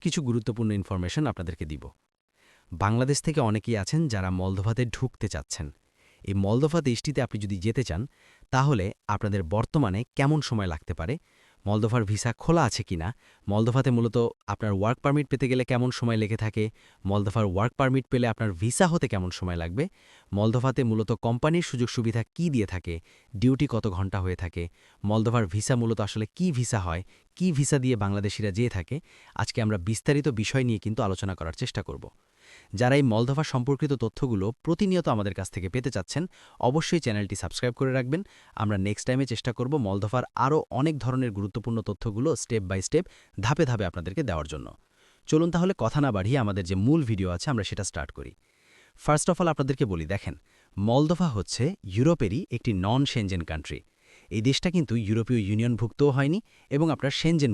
কিছু গুরুত্বপূর্ণ ইনফরমেশন আপনাদেরকে দিব। বাংলাদেশ থেকে অনেকেই আছেন যারা মলদোভাতে ঢুকতে চাচ্ছেন। এই মলদোভা দেশটিতে আপনি যদি যেতে চান, তাহলে আপনাদের বর্তমানে কেমন সময় লাগতে পারে, মলদোভার ভিসা খোলা আছে কিনা, মলদোভাতে মূলত আপনার ওয়ার্ক পারমিট পেতে গেলে কেমন সময় লেগে থাকে, মলদোভার ওয়ার্ক পারমিট পেলে আপনার ভিসা হতে কেমন সময় লাগবে, মলদোভাতে মূলত কোম্পানির সুযোগ সুবিধা কি দিয়ে থাকে, ডিউটি কত ঘন্টা হয়ে থাকে, মলদোভার ভিসা মূলত আসলে কি ভিসা হয়, কি ভিসা দিয়ে বাংলাদেশিরা যেয়ে থাকে, আজকে আমরা বিস্তারিত বিষয় নিয়ে কিন্তু আলোচনা করার চেষ্টা করব। যারা এই মলদোভা সম্পর্কিত তথ্যগুলো প্রতিনিয়ত আমাদের কাছ থেকে পেতে চাচ্ছেন, অবশ্যই চ্যানেলটি সাবস্ক্রাইব করে রাখবেন। আমরা নেক্সট টাইমে চেষ্টা করব মলদোভার আরও অনেক ধরনের গুরুত্বপূর্ণ তথ্যগুলো স্টেপ বাই স্টেপ ধাপে ধাপে আপনাদেরকে দেওয়ার জন্য। চলুন তাহলে কথা না বাড়িয়ে আমাদের যে মূল ভিডিও আছে আমরা সেটা স্টার্ট করি। ফার্স্ট অফ অল আপনাদেরকে বলি, দেখেন, মলদোভা হচ্ছে ইউরোপেরই একটি নন সেনজেন কান্ট্রি। এই দেশটা কিন্তু ইউরোপীয় ইউনিয়নভুক্তও হয়নি এবং আপনার সেনজেন